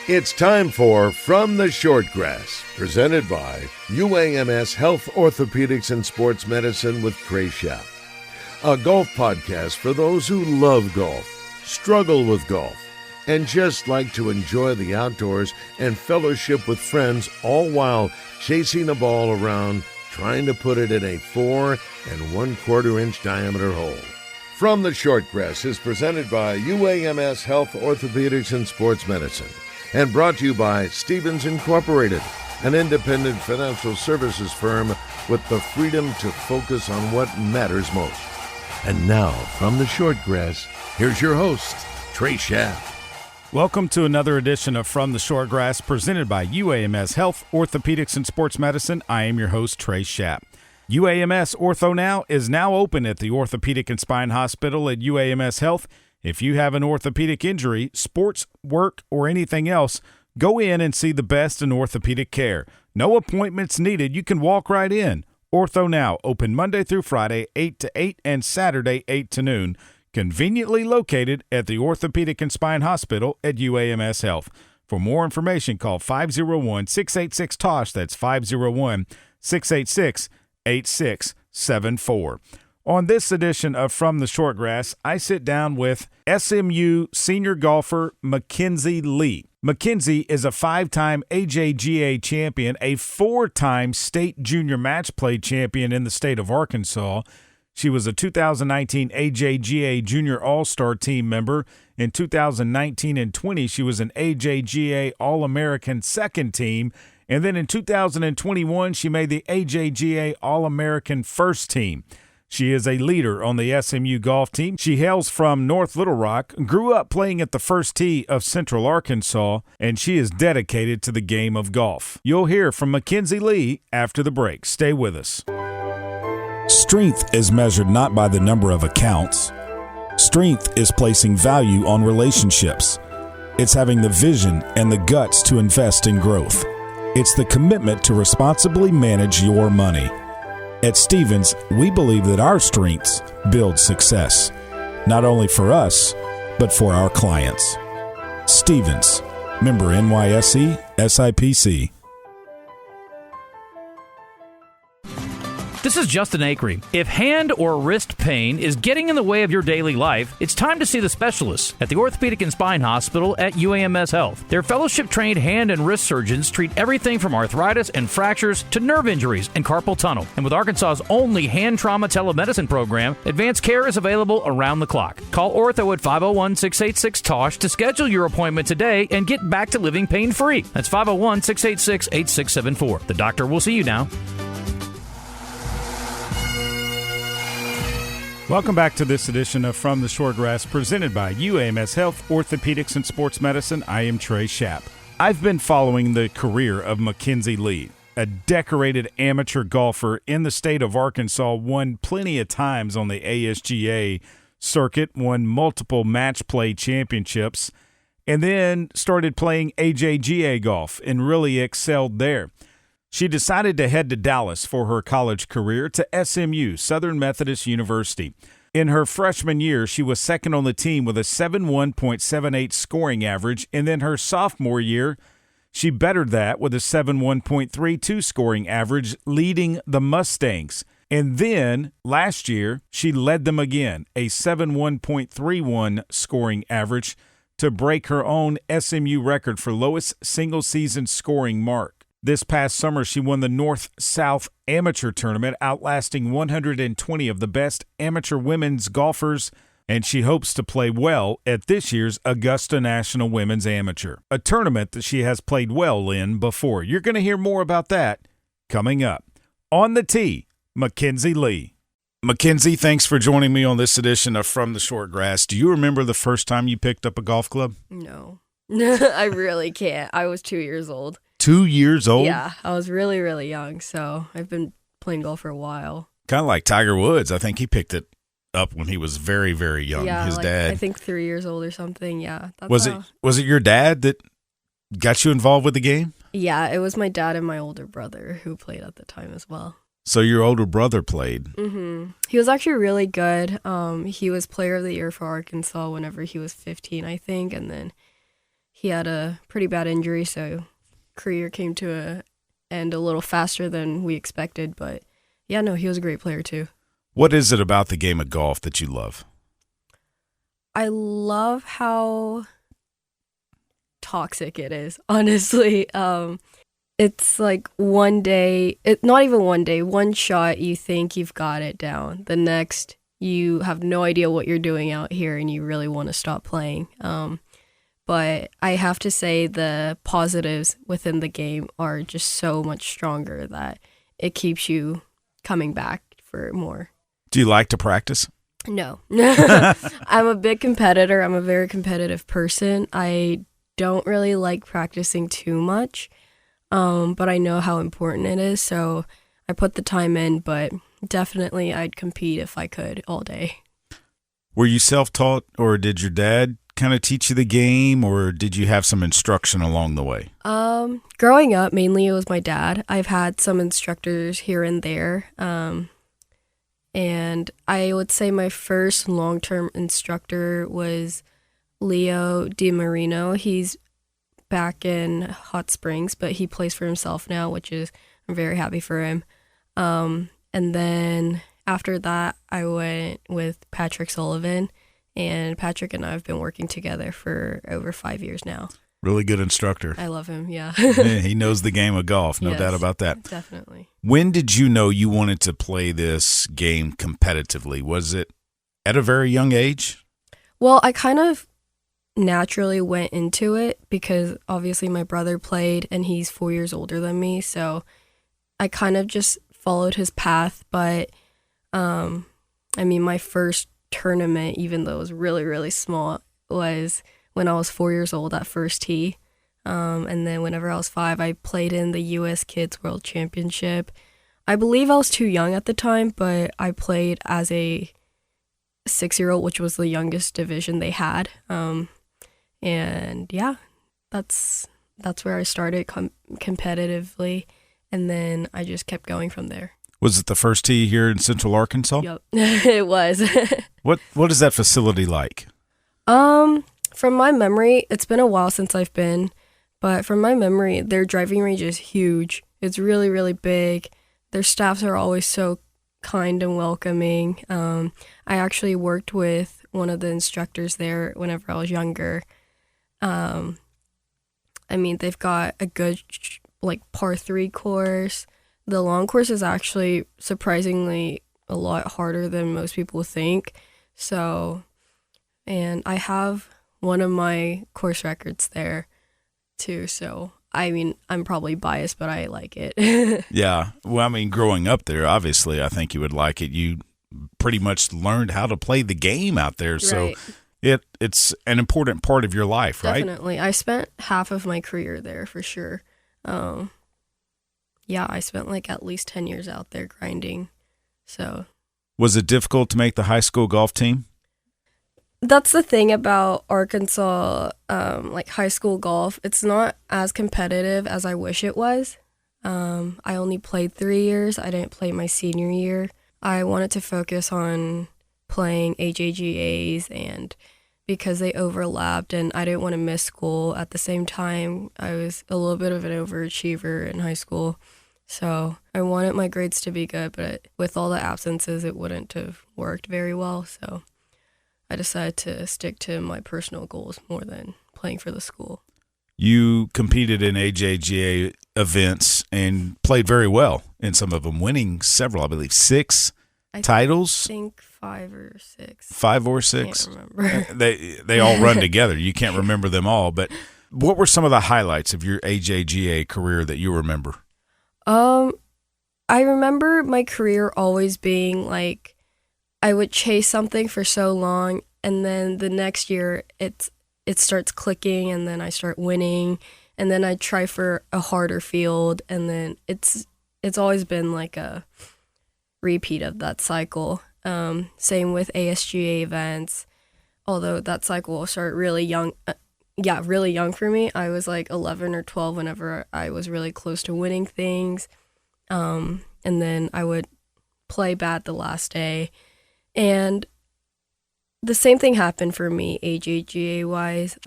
It's time for From the Shortgrass, presented by UAMS Health, Orthopedics, and Sports Medicine with Trey Schaap. A golf podcast for those who love golf, struggle with golf, and just like to enjoy the outdoors and fellowship with friends, all while chasing a ball around, trying to put it in a 4 1/4 inch diameter hole. From the Shortgrass is presented by UAMS Health, Orthopedics, and Sports Medicine, and brought to you by Stevens Incorporated, an independent financial services firm with the freedom to focus on what matters most. And now, from the Shortgrass, here's your host, Trey Schaap. Welcome to another edition of From the Shortgrass, presented by UAMS Health, Orthopedics, and Sports Medicine. I am your host, Trey Schaap. UAMS Ortho Now is now open at the Orthopedic and Spine Hospital at UAMS Health. If you have an orthopedic injury, sports, work, or anything else, go in and see the best in orthopedic care. No appointments needed. You can walk right in. Ortho Now, open Monday through Friday, 8 to 8, and Saturday, 8 to noon. Conveniently located at the Orthopedic and Spine Hospital at UAMS Health. For more information, call 501-686-TOSH. That's 501-686-8674. On this edition of From the Shortgrass, I sit down with SMU senior golfer Mackenzie Lee. Mackenzie is a 5-time AJGA champion, a 4-time state junior match play champion in the state of Arkansas. She was a 2019 AJGA Junior All-Star team member. In 2019 and 20, she was an AJGA All-American second team. And then in 2021, she made the AJGA All-American first team. She is a leader on the SMU golf team. She hails from North Little Rock, grew up playing at the first tee of Central Arkansas, and she is dedicated to the game of golf. You'll hear from Mackenzie Lee after the break. Stay with us. Strength is measured not by the number of accounts. Strength is placing value on relationships. It's having the vision and the guts to invest in growth. It's the commitment to responsibly manage your money. At Stevens, we believe that our strengths build success, not only for us, but for our clients. Stevens, member NYSE, SIPC. This is Justin Akery. If hand or wrist pain is getting in the way of your daily life, it's time to see the specialists at the Orthopedic and Spine Hospital at UAMS Health. Their fellowship-trained hand and wrist surgeons treat everything from arthritis and fractures to nerve injuries and carpal tunnel. And with Arkansas's only hand trauma telemedicine program, advanced care is available around the clock. Call Ortho at 501-686-TOSH to schedule your appointment today and get back to living pain-free. That's 501-686-8674. The doctor will see you now. Welcome back to this edition of From the Shortgrass, presented by UAMS Health, Orthopedics, and Sports Medicine. I am Trey Schaap. I've been following the career of Mackenzie Lee, a decorated amateur golfer in the state of Arkansas, won plenty of times on the ASGA circuit, won multiple match play championships, and then started playing AJGA golf and really excelled there. She decided to head to Dallas for her college career to SMU, Southern Methodist University. In her freshman year, she was second on the team with a 7.1.78 scoring average, and then her sophomore year, she bettered that with a 7.1.32 scoring average, leading the Mustangs. And then last year, she led them again, a 7.1.31 scoring average, to break her own SMU record for lowest single-season scoring mark. This past summer, she won the North-South Amateur Tournament, outlasting 120 of the best amateur women's golfers, and she hopes to play well at this year's Augusta National Women's Amateur, a tournament that she has played well in before. You're going to hear more about that coming up. On the tee, Mackenzie Lee. Mackenzie, thanks for joining me on this edition of From the Shortgrass. Do you remember the first time you picked up a golf club? No. I really can't. I was 2 years old. 2 years old? Yeah, I was really, really young, so I've been playing golf for a while. Kind of like Tiger Woods. I think he picked it up when he was very, very young. Yeah, his dad. I think 3 years old or something, yeah. Was it your dad that got you involved with the game? Yeah, it was my dad and my older brother who played at the time as well. So your older brother played. Mm-hmm. He was actually really good. He was player of the year for Arkansas whenever he was 15, I think, and then he had a pretty bad injury, so career came to an end a little faster than we expected. But yeah, no, he was a great player too. What is it about the game of golf that you love? I love how toxic it is, honestly. It's like one day, not even one day, one shot you think you've got it down. The next, you have no idea what you're doing out here and you really want to stop playing. But I have to say the positives within the game are just so much stronger that it keeps you coming back for more. Do you like to practice? No. I'm a big competitor. I'm a very competitive person. I don't really like practicing too much, but I know how important it is, so I put the time in, but definitely I'd compete if I could all day. Were you self-taught, or did your dad kind of teach you the game, or did you have some instruction along the way? Growing up, mainly it was my dad. I've had some instructors here and there, and I would say my first long-term instructor was Leo DiMarino. He's back in Hot Springs, but he plays for himself now, which is, I'm very happy for him. And then after that, I went with Patrick Sullivan, and Patrick and I have been working together for over 5 years now. Really good instructor. I love him, yeah. Man, he knows the game of golf, no doubt about that. Definitely. When did you know you wanted to play this game competitively? Was it at a very young age? Well, I kind of naturally went into it because obviously my brother played and he's 4 years older than me, so I kind of just followed his path. But I mean, my first tournament, even though it was really, really small, was when I was 4 years old at First Tee. And then whenever I was 5, I played in the U.S. Kids World Championship. I believe I was too young at the time, but I played as a 6-year-old, which was the youngest division they had. And yeah, that's where I started competitively, and then I just kept going from there. Was it the First Tee here in Central Arkansas? Yep, it was. What is that facility like? From my memory, it's been a while since I've been, but from my memory, their driving range is huge. It's really, really big. Their staffs are always so kind and welcoming. I actually worked with one of the instructors there whenever I was younger. I mean, they've got a good, like, par 3 course. The long course is actually surprisingly a lot harder than most people think. So, and I have one of my course records there too. So, I mean, I'm probably biased, but I like it. Yeah. Well, I mean, growing up there, obviously, I think you would like it. You pretty much learned how to play the game out there. So it's an important part of your life, right? Definitely. I spent half of my career there for sure. Yeah, I spent like at least 10 years out there grinding. So, was it difficult to make the high school golf team? That's the thing about Arkansas, like high school golf. It's not as competitive as I wish it was. I only played 3 years. I didn't play my senior year. I wanted to focus on playing AJGAs, and because they overlapped and I didn't want to miss school. At the same time, I was a little bit of an overachiever in high school. So I wanted my grades to be good, but with all the absences, it wouldn't have worked very well. So I decided to stick to my personal goals more than playing for the school. You competed in AJGA events and played very well in some of them, winning several, I believe, 6 titles. I think 5 or 6. 5 or 6? I can't remember. They all run together. You can't remember them all. But what were some of the highlights of your AJGA career that you remember? I remember my career always being like, I would chase something for so long, and then the next year it starts clicking, and then I start winning, and then I try for a harder field, and then it's always been like a repeat of that cycle. Same with ASGA events, although that cycle will start really young. Really young for me. I was like 11 or 12 whenever I was really close to winning things. And then I would play bad the last day. And the same thing happened for me, AJGA-wise.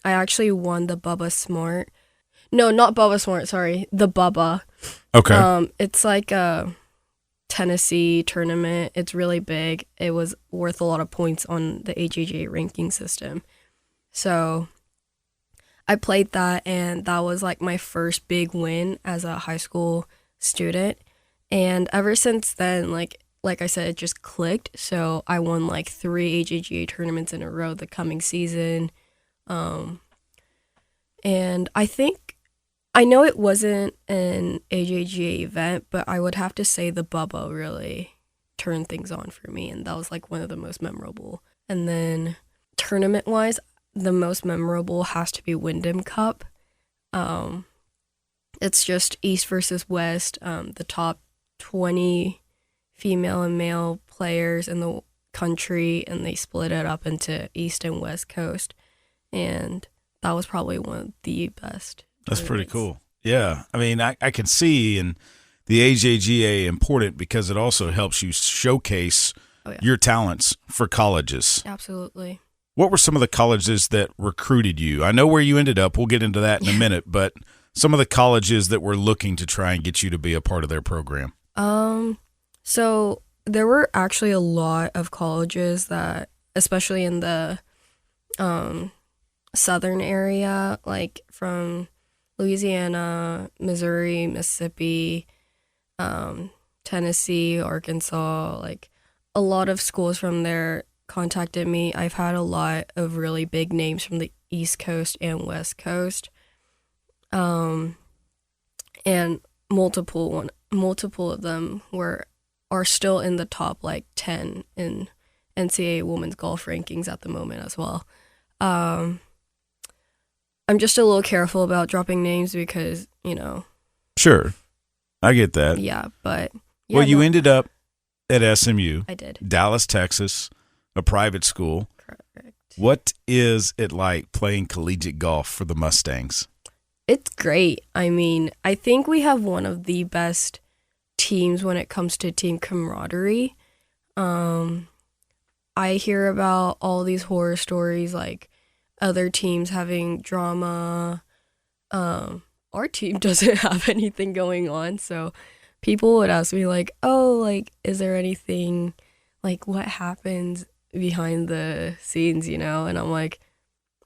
I actually won the Bubba Smart. No, not Bubba Smart, sorry. The Bubba. Okay. It's like a Tennessee tournament. It's really big. It was worth a lot of points on the AJGA ranking system. So I played that, and that was like my first big win as a high school student. And ever since then, like I said, it just clicked. So I won like 3 AJGA tournaments in a row the coming season. And I know it wasn't an AJGA event, but I would have to say the Bubba really turned things on for me. And that was like one of the most memorable. And then tournament-wise, the most memorable has to be Wyndham Cup. It's just East versus West, the top 20 female and male players in the country, and they split it up into East and West Coast. And that was probably one of the best. That's pretty cool. Yeah. I mean, I can see in the AJGA important because it also helps you showcase your talents for colleges. Absolutely. What were some of the colleges that recruited you? I know where you ended up. We'll get into that in a minute, but some of the colleges that were looking to try and get you to be a part of their program. So there were actually a lot of colleges that, especially in the southern area, like from Louisiana, Missouri, Mississippi, Tennessee, Arkansas, like a lot of schools from there contacted me. I've had a lot of really big names from the East Coast and West Coast. And multiple of them are still in the top like 10 in NCAA women's golf rankings at the moment as well. I'm just a little careful about dropping names because, Sure. I get that. Yeah, but yeah, well, you ended up at SMU. I did. Dallas, Texas, a private school. Correct. What is it like playing collegiate golf for the Mustangs? It's great. I mean, I think we have one of the best teams when it comes to team camaraderie. I hear about all these horror stories, like other teams having drama. Our team doesn't have anything going on, so people would ask me like, "Oh, like, is there anything, like, what happens behind the scenes?" And I'm like,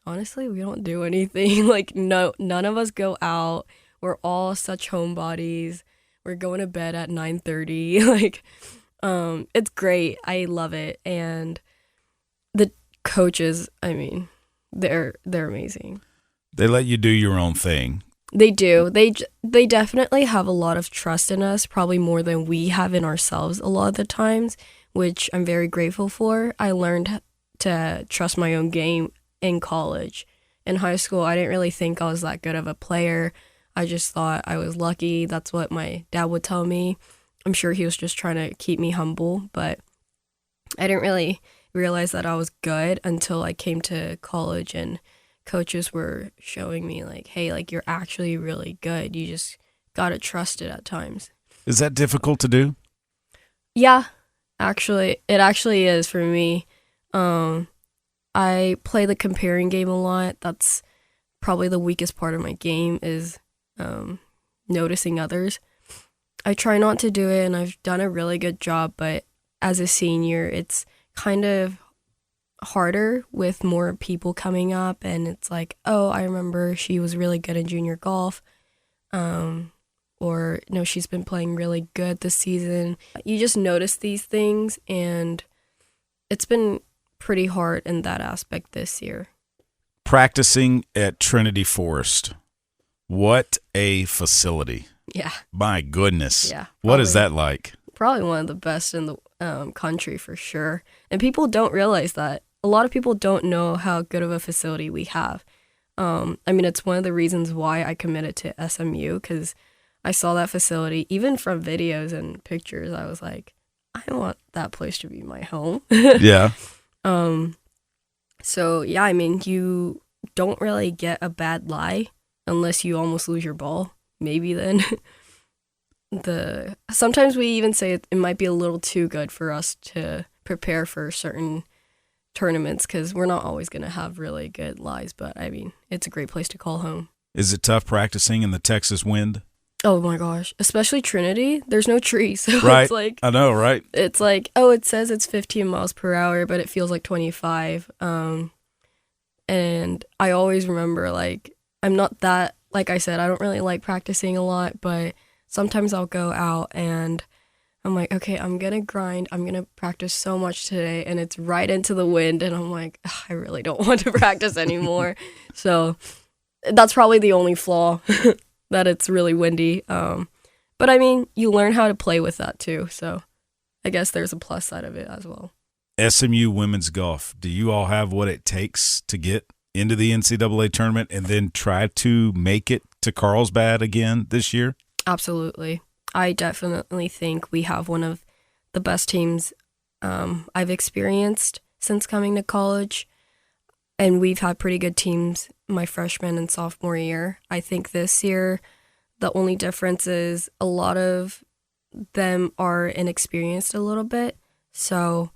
honestly, we don't do anything. Like, no, none of us go out. We're all such homebodies. We're going to bed at 9:30. Like, it's great. I love it. And the coaches, I mean, they're amazing. They let you do your own thing. They do. They definitely have a lot of trust in us, probably more than we have in ourselves a lot of the times, which I'm very grateful for. I learned to trust my own game in college. In high school, I didn't really think I was that good of a player. I just thought I was lucky. That's what my dad would tell me. I'm sure he was just trying to keep me humble, but I didn't really realize that I was good until I came to college and coaches were showing me like, hey, like, you're actually really good. You just got to trust it at times. Is that difficult to do? Yeah, actually, it actually is for me. I play the comparing game a lot. That's probably the weakest part of my game is noticing others. I try not to do it, and I've done a really good job, but as a senior, it's kind of harder with more people coming up, and it's like, oh, I remember she was really good in junior golf, or no, she's been playing really good this season. You just notice these things, and it's been pretty hard in that aspect this year. Practicing at Trinity Forest. What a facility. Yeah. My goodness. Yeah. What is that like? Probably one of the best in the country for sure. And people don't realize that. A lot of people don't know how good of a facility we have. I mean, it's one of the reasons why I committed to SMU, because I saw that facility, even from videos and pictures. I was like, I want that place to be my home. Yeah. So, yeah, I mean, you don't really get a bad lie unless you almost lose your ball. Maybe then. Sometimes we even say it might be a little too good for us to prepare for certain tournaments because we're not always going to have really good lies. But, I mean, it's a great place to call home. Is it tough practicing in the Texas wind? Oh, my gosh. Especially Trinity. There's no trees. So Right. It's like, I know, right? it's like, oh, it says it's 15 miles per hour, but it feels like 25. And I always remember, like, I'm not that, like I said, I don't really like practicing a lot, but sometimes I'll go out and I'm like, okay, I'm going to grind. I'm going to practice so much today. And it's right into the wind. And I'm like, ugh, I really don't want to practice anymore. So that's probably the only flaw, that it's really windy. But I mean, you learn how to play with that too. So I guess there's a plus side of it as well. SMU women's golf, do you all have what it takes to get into the NCAA tournament and then try to make it to Carlsbad again this year? Absolutely. I definitely think we have one of the best teams I've experienced since coming to college. And we've had pretty good teams my freshman and sophomore year. I think this year, the only difference is a lot of them are inexperienced a little bit. So,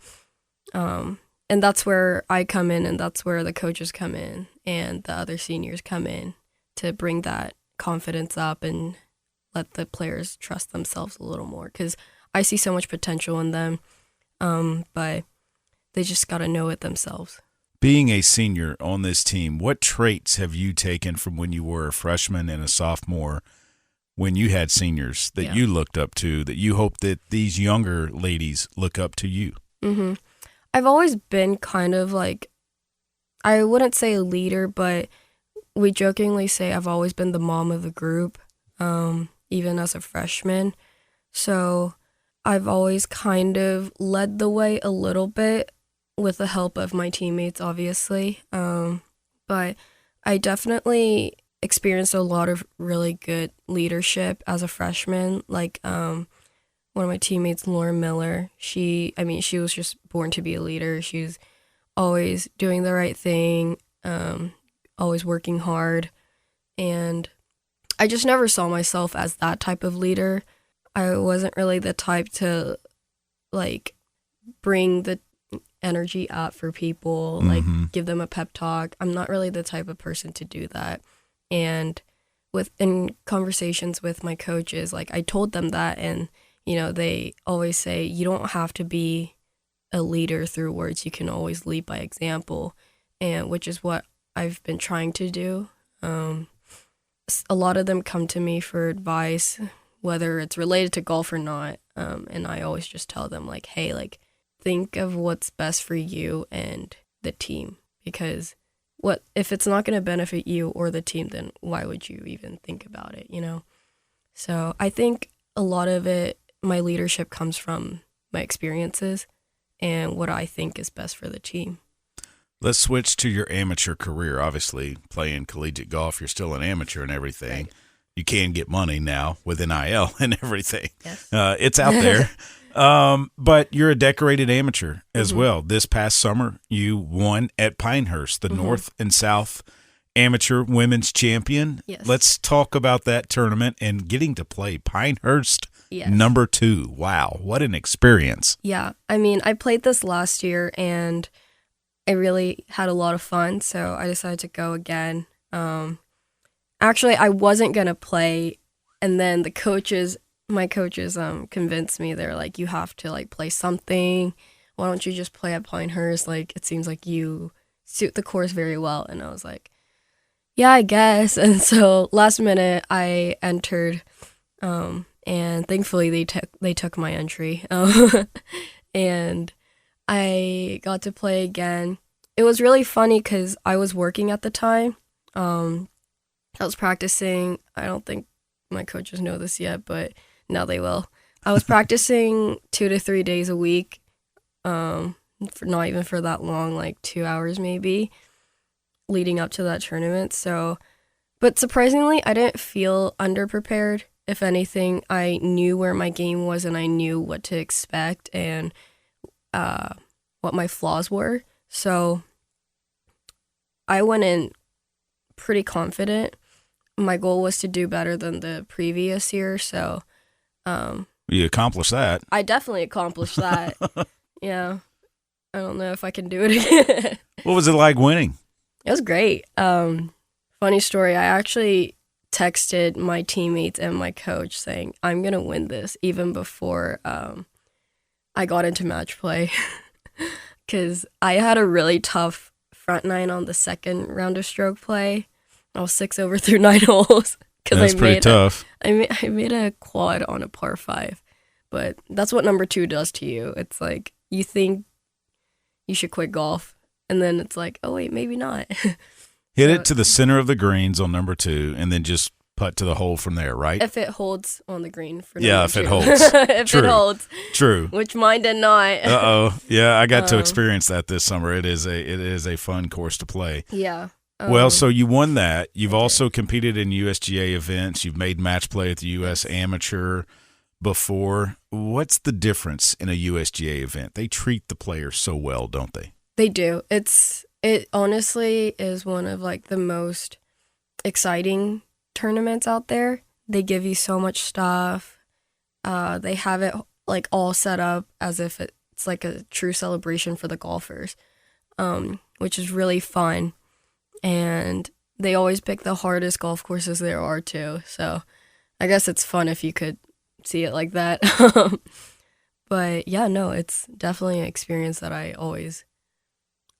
and that's where I come in, and that's where the coaches come in and the other seniors come in to bring that confidence up and let the players trust themselves a little more, because I see so much potential in them, but they just got to know it themselves. Being a senior on this team, what traits have you taken from when you were a freshman and a sophomore, when you had seniors that you looked up to, that you hope that these younger ladies look up to you? Mm-hmm. I've always been kind of like, I wouldn't say a leader, but we jokingly say I've always been the mom of the group, even as a freshman. So I've always kind of led the way a little bit with the help of my teammates, obviously. But I definitely experienced a lot of really good leadership as a freshman. Like one of my teammates, Lauren Miller, she was just born to be a leader. She's always doing the right thing, always working hard. And I just never saw myself as that type of leader. I wasn't really the type to like bring the energy up for people, like give them a pep talk. I'm not really the type of person to do that. And in conversations with my coaches, like I told them that, and you know, they always say you don't have to be a leader through words. You can always lead by example, and which is what I've been trying to do. A lot of them come to me for advice, whether it's related to golf or not, and I always just tell them like, hey, like think of what's best for you and the team, because what if it's not going to benefit you or the team, then why would you even think about it, you know? So I think a lot of it, my leadership comes from my experiences and what I think is best for the team. Let's switch to your amateur career. Obviously, playing collegiate golf, you're still an amateur and everything. Right. You can get money now with NIL and everything. Yes. It's out there. But you're a decorated amateur as well. This past summer, you won at Pinehurst, the North and South Amateur Women's Champion. Yes. Let's talk about that tournament and getting to play Pinehurst number 2. Wow, what an experience. Yeah, I mean, I played this last year, and I really had a lot of fun, so I decided to go again. Actually, I wasn't going to play, and then my coaches convinced me. They're like, you have to like play something. Why don't you just play at Pinehurst? Like, it seems like you suit the course very well. And I was like, yeah, I guess. And so last minute I entered, and thankfully they took my entry. And I got to play again. It was really funny because I was working at the time. I was practicing. I don't think my coaches know this yet, but now they will. I was practicing 2 to 3 days a week, not even for that long, like 2 hours maybe, leading up to that tournament. So, but surprisingly, I didn't feel underprepared. If anything, I knew where my game was, and I knew what to expect and what my flaws were. So I went in pretty confident. My goal was to do better than the previous year, so you accomplished that. I definitely accomplished that. Yeah. I don't know if I can do it again. What was it like winning? It was great. Funny story, I actually texted my teammates and my coach saying, I'm going to win this, even before I got into match play. Because I had a really tough front nine on the second round of stroke play. I was 6 over through 9 holes. That's pretty tough. I made a quad on a par 5. But that's what number 2 does to you. It's like, you think you should quit golf. And then it's like, oh, wait, maybe not. Hit it to the center of the greens on number 2, and then just putt to the hole from there, right? If it holds on the green for if number it 2. holds. If True. it holds. True. Which mine did not. Uh-oh. Yeah, I got to experience that this summer. It is a fun course to play. Yeah. Well, so you won that. You've also competed in USGA events. You've made match play at the U.S. Amateur before. What's the difference in a USGA event? They treat the players so well, don't they? They do. It honestly is one of like the most exciting tournaments out there. They give you so much stuff. They have it like all set up as if it's like a true celebration for the golfers, which is really fun. And they always pick the hardest golf courses there are too. So I guess it's fun if you could see it like that. But yeah, no, it's definitely an experience that I always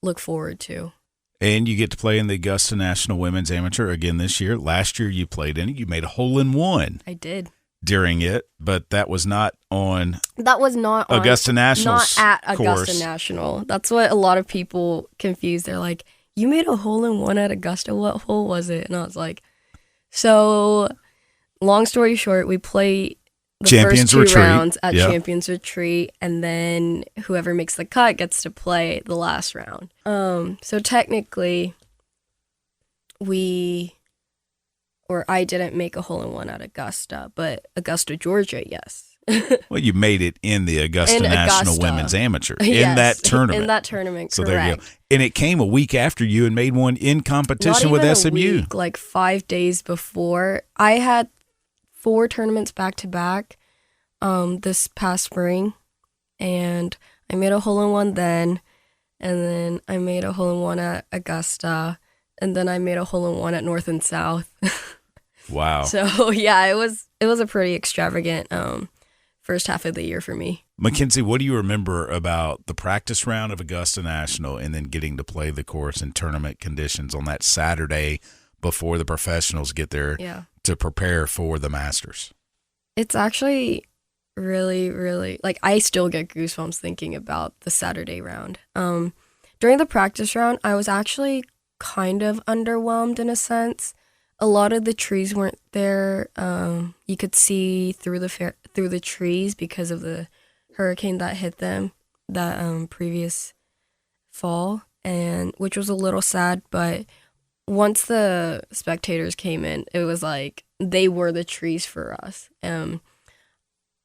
look forward to. And you get to play in the Augusta National Women's Amateur again this year. Last year you played in it. You made a hole-in-one. I did. During it, but that was not on. That was not on Augusta National's not at course. Augusta National. That's what a lot of people confuse. They're like, you made a hole-in-one at Augusta. What hole was it? And I was like, so long story short, we play the Champions first 2 Retreat. rounds at Yep. Champions Retreat, and then whoever makes the cut gets to play the last round. So technically, I didn't make a hole-in-one at Augusta, but Augusta, Georgia, yes. Well, you made it in the Augusta National Women's Amateur in Yes, that tournament. In that tournament, so correct. there you go. And it came a week after you and made one in competition Not with even SMU. A week, like 5 days before. I had 4 tournaments back to back this past spring, and I made a hole-in-one then, and then I made a hole-in-one at Augusta, and then I made a hole-in-one at North and South. Wow. So yeah, it was a pretty extravagant first half of the year for me. Mackenzie, what do you remember about the practice round of Augusta National and then getting to play the course in tournament conditions on that Saturday before the professionals get there to prepare for the Masters? It's actually really, really, like, I still get goosebumps thinking about the Saturday round. During the practice round, I was actually kind of underwhelmed in a sense. A lot of the trees weren't there. You could see through the trees because of the hurricane that hit them that previous fall, and which was a little sad. But once the spectators came in, it was like they were the trees for us.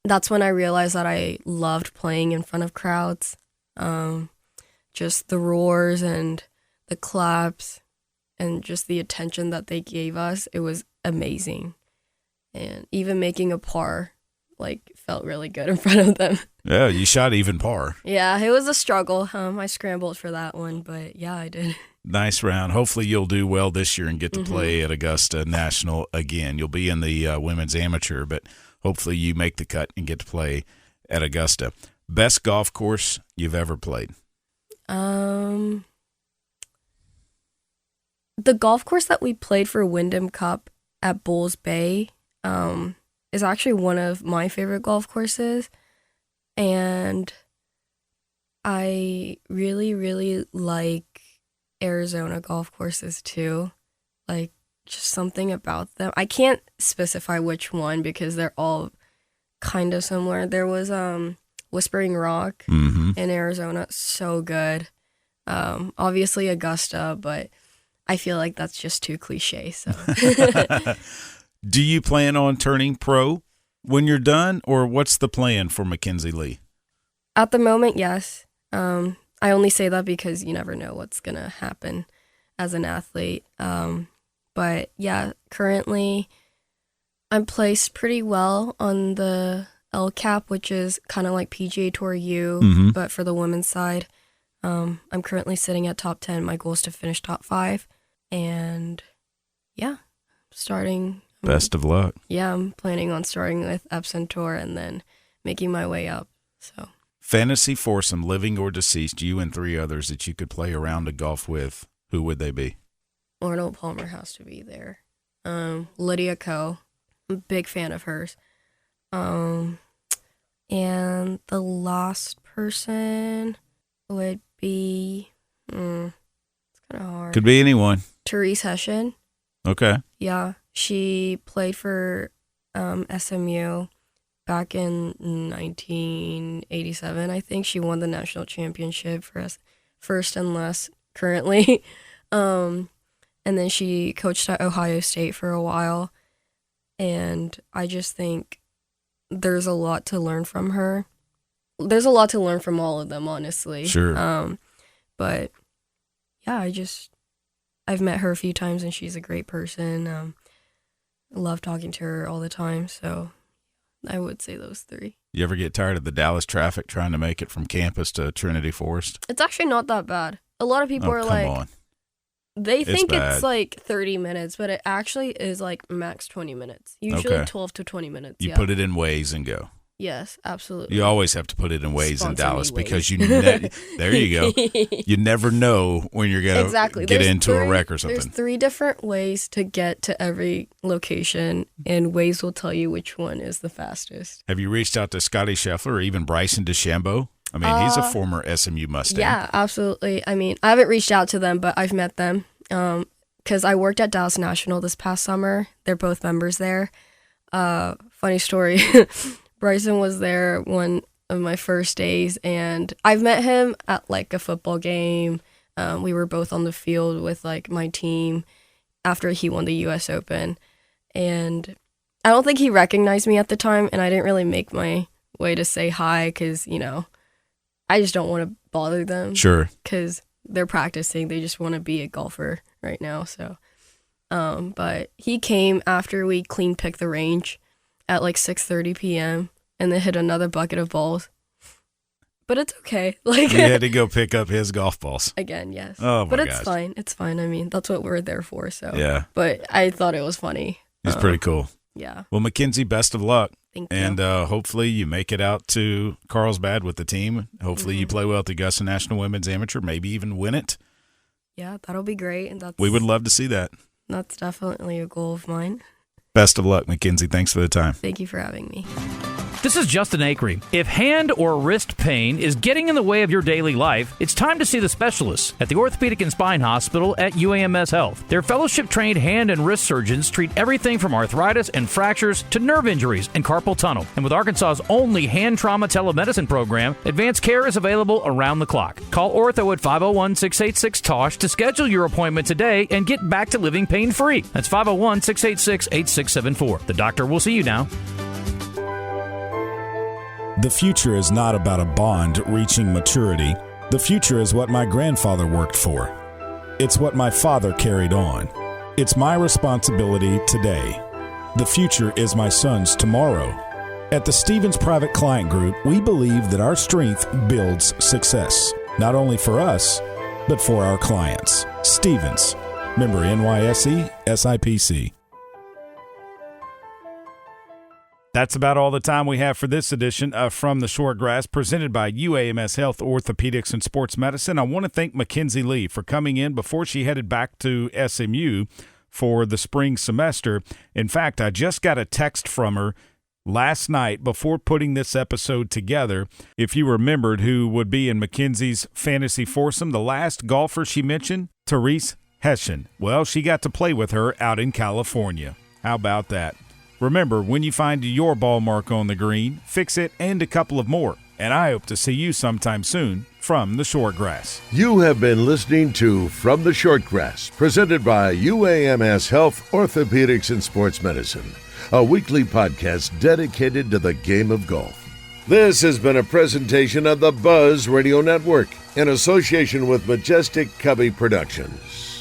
That's when I realized that I loved playing in front of crowds. Just the roars and the claps and just the attention that they gave us, it was amazing. And even making a par, like, felt really good in front of them. Yeah, you shot even par. Yeah, it was a struggle. I scrambled for that one, but yeah, I did. Nice round. Hopefully you'll do well this year and get to play at Augusta National again. You'll be in the women's amateur, but hopefully you make the cut and get to play at Augusta. Best golf course you've ever played? The golf course that we played for Wyndham Cup at Bulls Bay is actually one of my favorite golf courses. And I really, really like Arizona golf courses too. Like, just something about them. I can't specify which one because they're all kind of similar. There was Whispering Rock in Arizona. So good. Obviously Augusta, but I feel like that's just too cliche. So, do you plan on turning pro when you're done, or what's the plan for Mackenzie Lee? At the moment, yes. I only say that because you never know what's gonna happen as an athlete. But yeah, currently I'm placed pretty well on the LCAP, which is kind of like PGA Tour U, but for the women's side. I'm currently sitting at top 10. My goal is to finish top 5. And yeah, starting. Best of luck. Yeah, I'm planning on starting with Epson Tour and then making my way up. So Fantasy foursome, living or deceased, you and 3 others that you could play a round of golf with. Who would they be? Arnold Palmer has to be there. Lydia Ko, I'm a big fan of hers. And the last person would be, it's kind of hard. Could be anyone. Therese Hessian. Okay. Yeah, she played for SMU back in 1987. I think she won the national championship for us, first and last currently. And then she coached at Ohio State for a while. And I just think there's a lot to learn from her. There's a lot to learn from all of them, honestly. Sure. But yeah, I've met her a few times and she's a great person. I love talking to her all the time. So I would say those 3. You ever get tired of the Dallas traffic trying to make it from campus to Trinity Forest? It's actually not that bad. A lot of people are come like, on. they think bad. it's like 30 minutes, but it actually is like max 20 minutes. Usually Okay. 12 to 20 minutes. You Yeah. put it in Waze and go. Yes, absolutely. You always have to put it in Waze in Sponsor Dallas me, Waze. because there you go. You never know when you're going to get into a wreck or something. There's 3 different ways to get to every location, and Waze will tell you which one is the fastest. Have you reached out to Scotty Scheffler or even Bryson DeChambeau? I mean, he's a former SMU Mustang. Yeah, absolutely. I mean, I haven't reached out to them, but I've met them because I worked at Dallas National this past summer. They're both members there. Funny story. Bryson was there one of my first days, and I've met him at like a football game. We were both on the field with like my team after he won the U.S. Open, and I don't think he recognized me at the time, and I didn't really make my way to say hi because, you know, I just don't want to bother them. Sure. Because they're practicing. They just want to be a golfer right now. So, but he came after we clean picked the range at like 6:30 p.m. and then hit another bucket of balls. But it's okay. Like, He had to go pick up his golf balls. again, yes. Oh, my but it's gosh. fine. It's fine. I mean, that's what we're there for. So Yeah. But I thought it was funny. He's pretty cool. Yeah. Well, Mackenzie, best of luck. Thank you. And hopefully you make it out to Carlsbad with the team. Hopefully you play well at the Augusta National Women's Amateur, maybe even win it. Yeah, that'll be great. And We would love to see that. that's definitely a goal of mine. Best of luck, Mackenzie. Thanks for the time. Thank you for having me. This is Justin Acree. If hand or wrist pain is getting in the way of your daily life, it's time to see the specialists at the Orthopedic and Spine Hospital at UAMS Health. Their fellowship-trained hand and wrist surgeons treat everything from arthritis and fractures to nerve injuries and carpal tunnel. And with Arkansas's only hand trauma telemedicine program, advanced care is available around the clock. Call Ortho at 501-686-TOSH to schedule your appointment today and get back to living pain-free. That's 501-686-8674. The doctor will see you now. The future is not about a bond reaching maturity. The future is what my grandfather worked for. It's what my father carried on. It's my responsibility today. The future is my son's tomorrow. At the Stevens Private Client Group, we believe that our strength builds success, not only for us, but for our clients. Stevens, member NYSE, SIPC. That's about all the time we have for this edition of From the Short Grass, presented by UAMS Health, Orthopedics, and Sports Medicine. I want to thank Mackenzie Lee for coming in before she headed back to SMU for the spring semester. In fact, I just got a text from her last night before putting this episode together. If you remembered who would be in Mackenzie's fantasy foursome, the last golfer she mentioned, Therese Hessian. Well, she got to play with her out in California. How about that? Remember, when you find your ball mark on the green, fix it and a couple of more. And I hope to see you sometime soon from the Short Grass. You have been listening to From the Short Grass, presented by UAMS Health, Orthopedics, and Sports Medicine, a weekly podcast dedicated to the game of golf. This has been a presentation of the Buzz Radio Network in association with Majestic Cubby Productions.